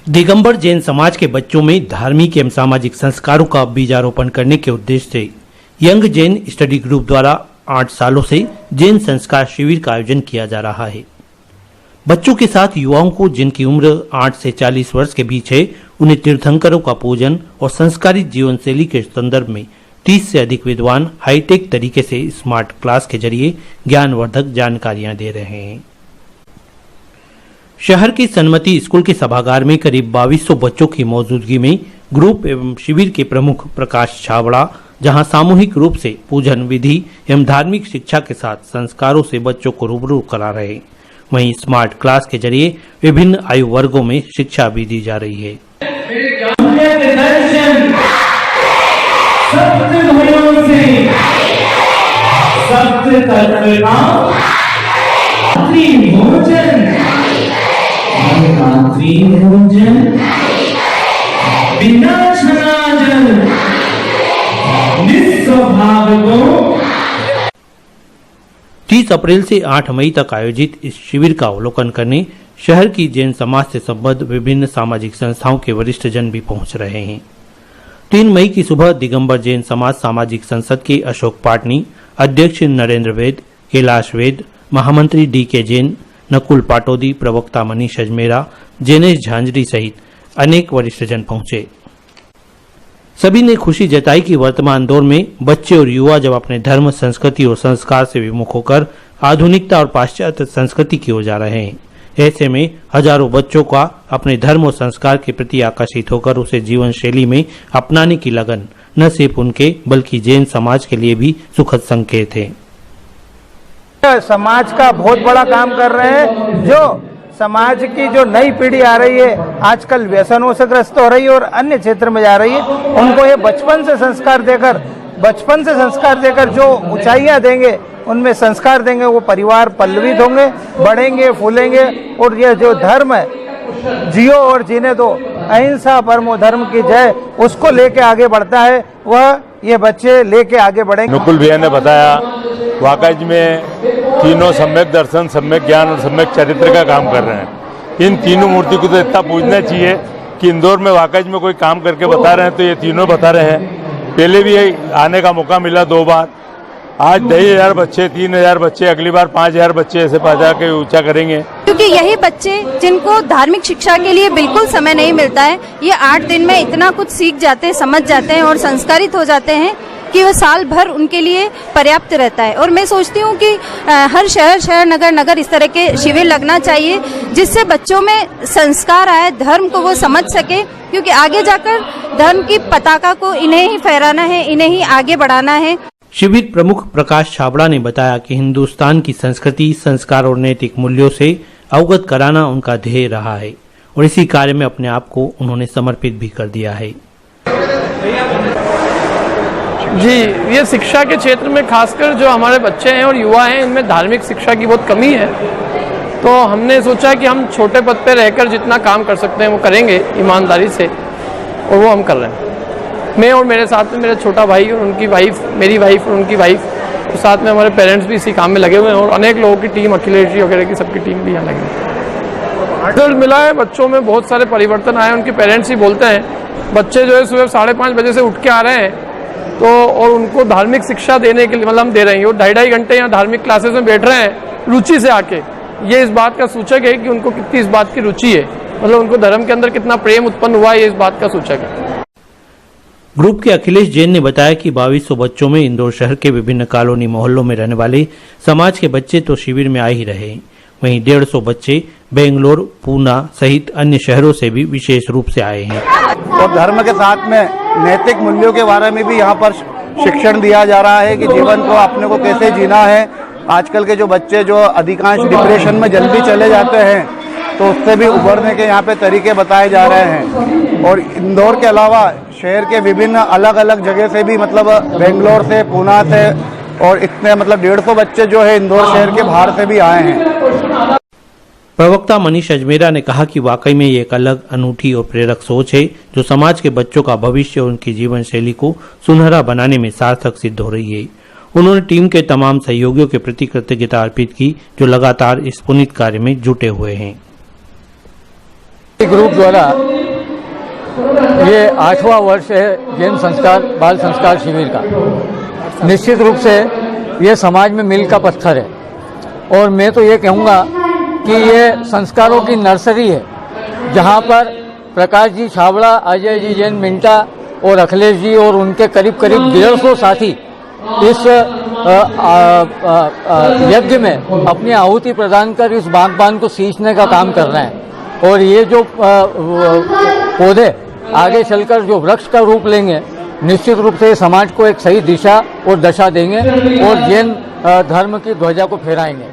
दिगंबर जैन समाज के बच्चों में धार्मिक एवं सामाजिक संस्कारों का बीजारोपण करने के उद्देश्य से यंग जैन स्टडी ग्रुप द्वारा 8 सालों से जैन संस्कार शिविर का आयोजन किया जा रहा है। बच्चों के साथ युवाओं को, जिनकी उम्र 8 से 40 वर्ष के बीच है, उन्हें तीर्थंकरों का पूजन और संस्कारित जीवन शैली के संदर्भ में 30 से अधिक विद्वान हाईटेक तरीके से स्मार्ट क्लास के जरिए ज्ञानवर्धक जानकारियां दे रहे हैं। शहर के सन्मति स्कूल के सभागार में करीब 2200 बच्चों की मौजूदगी में ग्रुप एवं शिविर के प्रमुख प्रकाश छाबड़ा, जहां सामूहिक रूप से पूजन विधि एवं धार्मिक शिक्षा के साथ संस्कारों से बच्चों को रूबरू करा रहे। वहीं स्मार्ट क्लास के जरिए विभिन्न आयु वर्गों में शिक्षा भी दी जा रही है। बिना छनाजन निस्वभाव को 30 अप्रैल से 8 मई तक आयोजित इस शिविर का अवलोकन करने शहर की जैन समाज से संबद्ध विभिन्न सामाजिक संस्थाओं के वरिष्ठ जन भी पहुंच रहे हैं। 3 मई की सुबह दिगंबर जैन समाज सामाजिक संसद के अशोक पाटनी, अध्यक्ष नरेंद्र वेद, कैलाश वेद, महामंत्री DK जैन, नकुल पाटोदी, प्रवक्ता मनीष अजमेरा, जैनेश झांझरी सहित अनेक वरिष्ठ जन पहुंचे। सभी ने खुशी जताई कि वर्तमान दौर में बच्चे और युवा जब अपने धर्म, संस्कृति और संस्कार से विमुख होकर आधुनिकता और पाश्चात्य संस्कृति की ओर जा रहे हैं। ऐसे में हजारों बच्चों का अपने धर्म और संस्कार के प्रति आकर्षित होकर उसे जीवन शैली में अपनाने की लगन न सिर्फ उनके बल्कि जैन समाज के लिए भी सुखद संकेत है। समाज का बहुत बड़ा काम कर रहे हैं। जो समाज की जो नई पीढ़ी आ रही है, आजकल व्यसनों से ग्रस्त हो रही है और अन्य क्षेत्र में जा रही है, उनको ये बचपन से संस्कार देकर जो ऊंचाइयां देंगे, उनमें संस्कार देंगे, वो परिवार पल्लवित होंगे, बढ़ेंगे, फूलेंगे। और ये जो धर्म है, जियो और जीने दो, अहिंसा परमो धर्म की जय, उसको लेके आगे बढ़ता है, वह ये बच्चे लेके आगे बढ़ेंगे। नकुल भैया ने बताया, वाकई में तीनों सम्यक दर्शन, सम्यक ज्ञान और सम्यक चरित्र का काम कर रहे हैं। इन तीनों मूर्ति को तो इतना पूजना चाहिए कि इंदौर में वाकई में कोई काम करके बता रहे हैं तो ये तीनों बता रहे हैं। पहले भी आने का मौका मिला 2 बार। आज 2,000 बच्चे, 3,000 बच्चे, अगली बार 5,000 बच्चे ऐसे पहुंचा के ऊंचा करेंगे। क्योंकि यही बच्चे जिनको धार्मिक शिक्षा के लिए बिल्कुल समय नहीं मिलता है, ये 8 दिन में इतना कुछ सीख जाते हैं, समझ जाते हैं और संस्कारित हो जाते हैं कि वह साल भर उनके लिए पर्याप्त रहता है। और मैं सोचती हूँ कि हर शहर नगर इस तरह के शिविर लगना चाहिए, जिससे बच्चों में संस्कार आए, धर्म को वो समझ सके, क्योंकि आगे जाकर धर्म की पताका को इन्हें ही फहराना है, इन्हें ही आगे बढ़ाना है। शिविर प्रमुख प्रकाश छाबड़ा ने बताया कि हिंदुस्तान की संस्कृति, संस्कार और नैतिक मूल्यों से अवगत कराना उनका ध्येय रहा है और इसी कार्य में अपने आप को उन्होंने समर्पित भी कर दिया है। जी, ये शिक्षा के क्षेत्र में खासकर जो हमारे बच्चे हैं और युवा हैं, इनमें धार्मिक शिक्षा की बहुत कमी है। तो हमने सोचा कि हम छोटे पद पे रहकर जितना काम कर सकते हैं वो करेंगे ईमानदारी से, और वो हम कर रहे हैं। मैं और मेरे साथ में मेरा छोटा भाई और उनकी वाइफ, मेरी वाइफ और उनकी वाइफ, और साथ में हमारे पेरेंट्स भी इसी काम में लगे हुए हैं और अनेक लोगों की टीम, अखिलेश जी वगैरह की सबकी टीम भी यहाँ लगी है। रिजल्ट मिला है, बच्चों में बहुत सारे परिवर्तन आए। उनके पेरेंट्स ही बोलते हैं, बच्चे जो है सुबह 5:30 बजे से उठ के आ रहे हैं, तो और उनको धार्मिक शिक्षा देने के लिए मतलब हम दे रहे हैं। वो 2.5 घंटे यहाँ धार्मिक क्लासेस में बैठ रहे हैं रुचि से आके। ये इस बात का सूचक है कि उनको कितनी इस बात की रुचि है, मतलब उनको धर्म के अंदर कितना प्रेम उत्पन्न हुआ है, ये इस बात का सूचक है। ग्रुप के अखिलेश जैन ने बताया कि 2200 बच्चों में इंदौर शहर के विभिन्न कॉलोनी मोहल्लों में रहने वाले समाज के बच्चे तो शिविर में आ ही रहे, वहीं 150 बच्चे बेंगलोर, पूना सहित अन्य शहरों से भी विशेष रूप से आए हैं। और धर्म के साथ में नैतिक मूल्यों के बारे में भी यहाँ पर शिक्षण दिया जा रहा है कि जीवन को अपने को कैसे जीना है। आजकल के जो बच्चे जो अधिकांश डिप्रेशन में जल्दी चले जाते हैं, तो उससे भी उभरने के यहाँ पे तरीके बताए जा रहे हैं। और इंदौर के अलावा शहर के विभिन्न अलग अलग जगह से भी, मतलब बेंगलोर से, पूना से, और इतने मतलब 150 बच्चे जो है इंदौर शहर के बाहर से भी आए हैं। प्रवक्ता मनीष अजमेरा ने कहा कि वाकई में ये एक अलग, अनूठी और प्रेरक सोच है जो समाज के बच्चों का भविष्य और उनकी जीवन शैली को सुनहरा बनाने में सार्थक सिद्ध हो रही है। उन्होंने टीम के तमाम सहयोगियों के प्रति कृतज्ञता अर्पित की जो लगातार इस पुनीत कार्य में जुटे हुए हैं। ग्रुप द्वारा ये 8वां वर्ष है जैन संस्कार बाल संस्कार शिविर का। निश्चित रूप से ये समाज में मील का पत्थर है और मैं तो ये कहूँगा कि ये संस्कारों की नर्सरी है, जहाँ पर प्रकाश जी छाबड़ा, अजय जी जैन मिंटा और अखिलेश जी और उनके करीब करीब 150 साथी इस यज्ञ में अपनी आहुति प्रदान कर इस बागबान को सींचने का काम कर रहे हैं। और ये जो पौधे आगे चलकर जो वृक्ष का रूप लेंगे, निश्चित रूप से समाज को एक सही दिशा और दशा देंगे और जैन धर्म की ध्वजा को फहराएंगे।